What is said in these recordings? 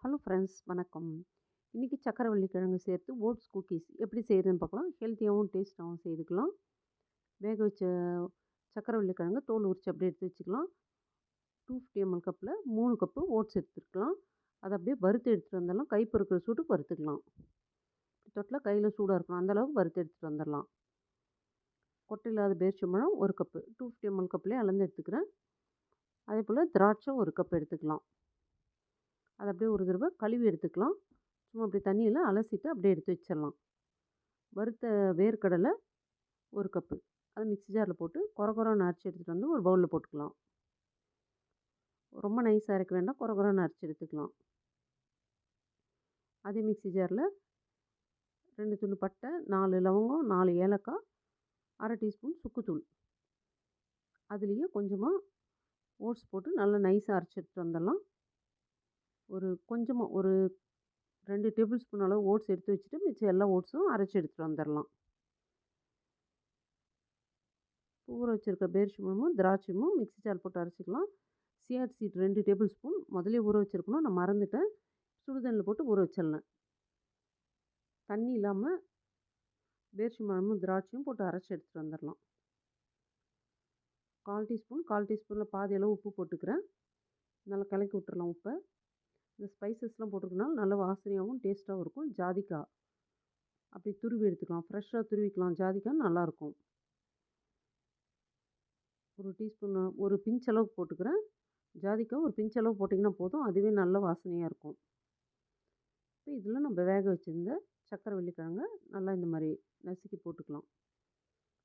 Hello friends வணக்கம். இன்றைக்கி சக்கரவள்ளி கிழங்கு சேர்த்து ஓட்ஸ் குக்கீஸ் எப்படி செய்கிறதுன்னு பார்க்கலாம். ஹெல்த்தியாகவும் டேஸ்ட்டாகவும் செய்துக்கலாம். வேக வச்ச சக்கரவள்ளி கிழங்கு தோல் உரித்து அப்படியே எடுத்து வச்சுக்கலாம். 250 ml கப்பில் 3 கப்பு ஓட்ஸ் எடுத்துக்கலாம். அதை அப்படியே வறுத்து எடுத்துகிட்டு வந்துடலாம். கை பொறுக்கிற சூட்டுக்கு வறுத்துக்கலாம். தொட்டில் கையில் சூடாக இருக்கணும் அந்தளவுக்கு வறுத்து எடுத்துகிட்டு வந்துடலாம். கொட்டை இல்லாத பேரிச்சம்பழம் 1 கப்பு 250 ml கப்லேயே அளந்து எடுத்துக்கிறேன். அதே போல் திராட்சை 1 கப் எடுத்துக்கலாம். அதை அப்படியே ஒரு தடவை கழுவி எடுத்துக்கலாம். சும்மா அப்படி தண்ணியில் அலசிட்டு அப்படியே எடுத்து வச்சிடலாம். வறுத்த வேர்க்கடலை 1 கப்பு அதை மிக்ஸி ஜாரில் போட்டு கொரன்னு அரைச்சி எடுத்துகிட்டு வந்து ஒரு பவுலில் போட்டுக்கலாம். ரொம்ப நைஸாக அரைக்க வேண்டாம், கொரன்னு அரைச்சி எடுத்துக்கலாம். அதே மிக்ஸி ஜாரில் 2 துண்டு பட்டை, 4 லவங்கம், 4 ஏலக்காய், 1/2 டீஸ்பூன் சுக்குத்தூள், அதுலேயே கொஞ்சமாக ஓட்ஸ் போட்டு நல்லா நைஸாக அரைச்சி எடுத்துகிட்டு வந்துடலாம். கொஞ்சமாக ஒரு 2 டேபிள் ஸ்பூன் அளவு ஓட்ஸ் எடுத்து வச்சுட்டு மிச்சம் எல்லா ஓட்ஸும் அரைச்சி எடுத்துகிட்டு வந்துடலாம். ஊற வச்சுருக்க பேரிச்சம்பழமும் திராட்சையும் மிக்ஸி ஜார் போட்டு அரைச்சிக்கலாம். சியா சீட் 2 டேபிள் ஸ்பூன் முதலே ஊற வச்சுருக்கணும், நான் மறந்துட்டேன். சுடுதண்ணில் போட்டு ஊற வச்சிடலாம். தண்ணி இல்லாமல் பேரிச்சம்பழமும் திராட்சையும் போட்டு அரைச்சி எடுத்துகிட்டு வந்துடலாம். 1/4 டீஸ்பூனில் பாதி அளவு உப்பு போட்டுக்கிறேன். நல்லா கலக்கி விட்டுறலாம் உப்பை. இந்த ஸ்பைசஸ்லாம் போட்டுக்கனால நல்ல வாசனையாகவும் டேஸ்ட்டாகவும் இருக்கும். ஜாதிக்காய் அப்படி துருவி எடுத்துக்கலாம், ஃப்ரெஷ்ஷாக துருவிக்கலாம். ஜாதிக்காய் நல்லாயிருக்கும். ஒரு டீஸ்பூன் ஒரு பிஞ்ச் அளவுக்கு போட்டுக்கிறேன். ஜாதிக்காய் ஒரு பிஞ்ச் அளவு போட்டிங்கன்னா போதும், அதுவே நல்ல வாசனையாக இருக்கும். இப்போ இதில் நம்ம வேக வச்சுருந்த சக்கரவள்ளி கிழங்க நல்லா இந்த மாதிரி நசுக்கி போட்டுக்கலாம்.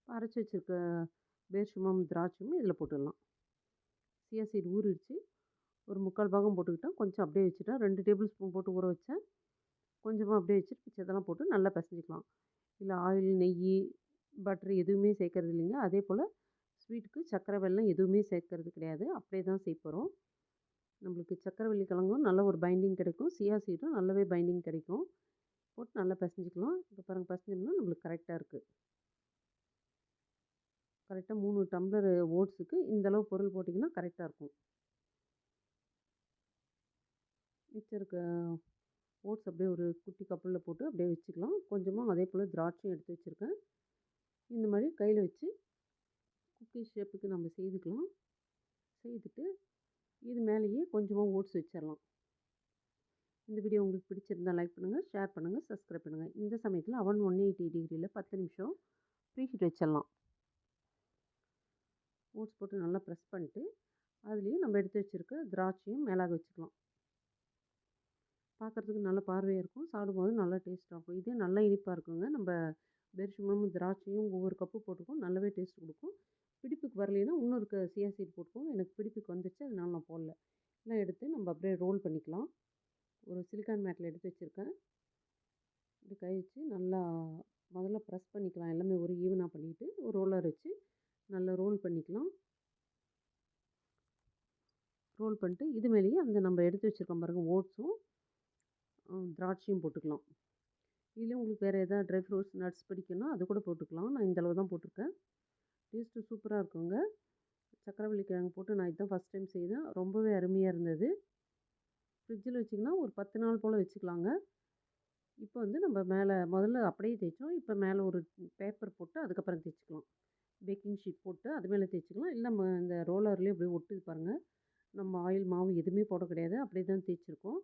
அரைச்சி வச்சுருக்க பேரிச்சம்பழம் திராட்சையும் இதில் போட்டுடலாம். சியா சீட் ஊறிடுச்சு, ஒரு 3/4 பாகம் போட்டுக்கிட்டேன். கொஞ்சம் அப்படியே வச்சுட்டேன். 2 டேபிள் ஸ்பூன் போட்டு ஊற வச்சேன். கொஞ்சமாக அப்படியே வச்சுட்டு மிச்சதெல்லாம் போட்டு நல்லா பிசைஞ்சிக்கலாம். இல்லை ஆயில், நெய், பட்டர் எதுவுமே சேர்க்கறது இல்லைங்க. அதே போல் ஸ்வீட்டுக்கு சர்க்கரை வெல்லம் எதுவுமே சேர்க்கறது கிடையாது. அப்படியே தான் செய்ய போகிறோம். நம்மளுக்கு சக்கரவள்ளி கிழங்கும் நல்ல ஒரு பைண்டிங் கிடைக்கும், சியா சீடும் நல்லாவே பைண்டிங் கிடைக்கும். போட்டு நல்லா பிசைஞ்சிக்கலாம். இப்போ பாருங்கள், பிசைஞ்சோம்னா நம்மளுக்கு கரெக்டாக இருக்குது. கரெக்டாக 3 டம்ளர் ஓட்ஸுக்கு இந்தளவு பொருள் போட்டிங்கன்னா கரெக்டாக இருக்கும். மிச்சம் இருக்க ஓட்ஸ் அப்படியே ஒரு குட்டி கப்பில் போட்டு அப்படியே வச்சுக்கலாம். கொஞ்சமாக அதே போல் திராட்சையும் எடுத்து வச்சுருக்கேன். இந்த மாதிரி கையில் வச்சு குக்கி ஷேப்புக்கு நம்ம செய்துக்கலாம். செய்துட்டு இது மேலேயே கொஞ்சமாக ஓட்ஸ் வச்சிடலாம். இந்த வீடியோ உங்களுக்கு பிடிச்சிருந்தால் லைக் பண்ணுங்கள், ஷேர் பண்ணுங்கள், சப்ஸ்கிரைப் பண்ணுங்கள். இந்த சமயத்தில் அவன் 180 டிகிரியில் 10 நிமிஷம் ப்ரீ ஹீட் வச்சிடலாம். ஓட்ஸ் போட்டு நல்லா ப்ரெஸ் பண்ணிட்டு அதுலேயும் நம்ம எடுத்து வச்சுருக்க திராட்சையும் மேலாக வச்சுக்கலாம். பார்க்குறதுக்கு நல்ல பார்வையாக இருக்கும், சாப்பிடும்போது நல்லா டேஸ்ட்டாக இருக்கும். இதே நல்லா இனிப்பாக இருக்குங்க. நம்ம பேரிச்சம்பழமும் திராட்சையும் ஒவ்வொரு கப்பு போட்டுக்கும், நல்லாவே டேஸ்ட் கொடுக்கும். பிடிப்புக்கு வரலைன்னா இன்னொரு சியா சீட் போட்டுக்கோங்க. எனக்கு பிடிப்புக்கு வந்துடுச்சு, அதனால நான் போடல. எல்லாம் எடுத்து நம்ம அப்படியே ரோல் பண்ணிக்கலாம். ஒரு சிலிக்கான் மேட்டில் எடுத்து வச்சுருக்கேன். இப்படி கை வச்சு நல்லா முதல்ல ப்ரெஸ் பண்ணிக்கலாம். எல்லாமே ஒரு ஈவனாக பண்ணிவிட்டு ஒரு ரோலர் வச்சு நல்லா ரோல் பண்ணிக்கலாம். ரோல் பண்ணிட்டு இது மேலேயே அந்த நம்ம எடுத்து வச்சுருக்கோம் பாருங்கள், ஓட்ஸும் திராட்சையும் போட்டுக்கலாம். இதுலேயும் உங்களுக்கு வேறு எதாவது ட்ரை ஃப்ரூட்ஸ், நட்ஸ் பிடிக்குன்னா அது கூட போட்டுக்கலாம். நான் இந்த அளவு தான் போட்டிருக்கேன். டேஸ்ட்டு சூப்பராக இருக்குங்க. சக்கரவள்ளி கிழங்கு போட்டு நான் இதுதான் ஃபஸ்ட் டைம் செய்தேன். ரொம்பவே அருமையாக இருந்தது. ஃப்ரிட்ஜில் வச்சிங்கன்னா ஒரு 10 நாள் போல் வச்சுக்கலாங்க. இப்போ வந்து நம்ம மேலே முதல்ல அப்படியே தேய்ச்சோம். இப்போ மேலே ஒரு பேப்பர் போட்டு அதுக்கப்புறம் தேய்ச்சிக்கலாம். பேக்கிங் ஷீட் போட்டு அது மேலே தேய்ச்சிக்கலாம். இல்லை நம்ம இந்த ரோலர்லேயே அப்படியே ஒட்டுது பாருங்கள். நம்ம ஆயில் மாவு எதுவுமே போட கிடையாது, அப்படியே தான் தேய்ச்சிருக்கோம்.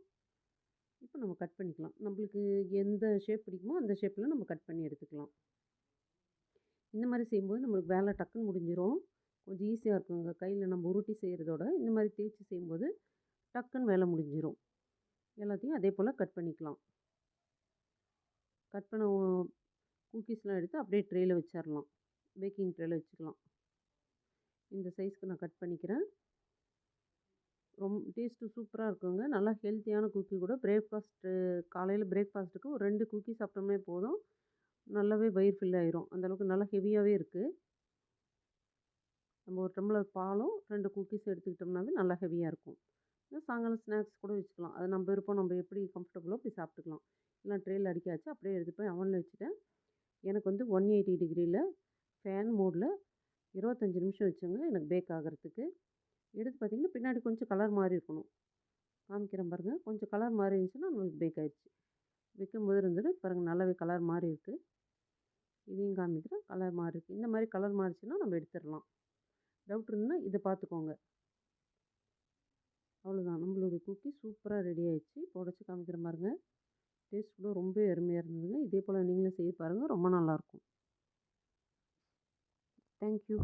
இப்போ நம்ம கட் பண்ணிக்கலாம். நம்மளுக்கு எந்த ஷேப் பிடிக்குமோ அந்த ஷேப்பில் நம்ம கட் பண்ணி எடுத்துக்கலாம். இந்த மாதிரி செய்யும்போது நம்மளுக்கு வேலை டக்குன்னு முடிஞ்சிடும். கொஞ்சம் ஈஸியாக இருக்குங்க. கையில் நம்ம உருட்டி செய்கிறதோட இந்த மாதிரி தேய்ச்சி செய்யும்போது டக்குன்னு வேலை முடிஞ்சிடும். எல்லாத்தையும் அதே போல் கட் பண்ணிக்கலாம். கட் பண்ண குக்கீஸ்லாம் எடுத்து அப்படியே ட்ரேயில் வச்சிடலாம். பேக்கிங் ட்ரேயில் வச்சுக்கலாம். இந்த சைஸ்க்கு நான் கட் பண்ணிக்கிறேன். ரொம்ப டேஸ்ட்டு சூப்பராக இருக்குங்க. நல்லா ஹெல்த்தியான குக்கி கூட. காலையில் பிரேக்ஃபாஸ்ட்டுக்கு ஒரு 2 குக்கி சாப்பிட்டோம்னே போதும். நல்லாவே வயிறு ஃபில் ஆயிரும். அந்தளவுக்கு நல்லா ஹெவியாகவே இருக்குது. நம்ம ஒரு டம்ளர் பாலும் 2 குக்கீஸ் எடுத்துக்கிட்டோம்னாவே நல்லா ஹெவியாக இருக்கும். இல்லை சாயங்காலம் ஸ்நாக்ஸ் கூட வச்சுக்கலாம். அது நம்ம விருப்பம், நம்ம எப்படி கம்ஃபர்டபுளோ அப்படி சாப்பிட்டுக்கலாம். எல்லாம் ட்ரேயில் அடிக்காச்சு, அப்படியே எடுத்து போய் அவனில் வச்சுட்டேன். எனக்கு வந்து 180 டிகிரியில் ஃபேன் மோடில் 25 நிமிஷம் வச்சுங்க எனக்கு பேக் ஆகிறதுக்கு. எடுத்து பார்த்திங்கன்னா பின்னாடி கொஞ்சம் கலர் மாறி இருக்கணும். காமிக்கிறேன் பாருங்கள். கொஞ்சம் கலர் மாறி இருந்துச்சுன்னா நம்மளுக்கு பேக் ஆயிடுச்சு. வைக்கும்போது இருந்துட்டு பாருங்கள் நல்லாவே கலர் மாறி இருக்குது. இதையும் காமிக்கிறேன். கலர் மாறி இருக்குது. இந்த மாதிரி கலர் மாறிச்சுன்னா நம்ம எடுத்துடலாம். டவுட் இருந்ததுன்னா இதை பார்த்துக்கோங்க. அவ்வளோதான், நம்மளுடைய குக்கி சூப்பராக ரெடி ஆயிடுச்சு. இப்போ உடச்சி காமிக்கிறேன் பாருங்கள். டேஸ்ட் கூட ரொம்ப அருமையாக இருந்ததுங்க. இதே போல் நீங்களும் செய்து பாருங்கள், ரொம்ப நல்லாயிருக்கும். தேங்க்யூ.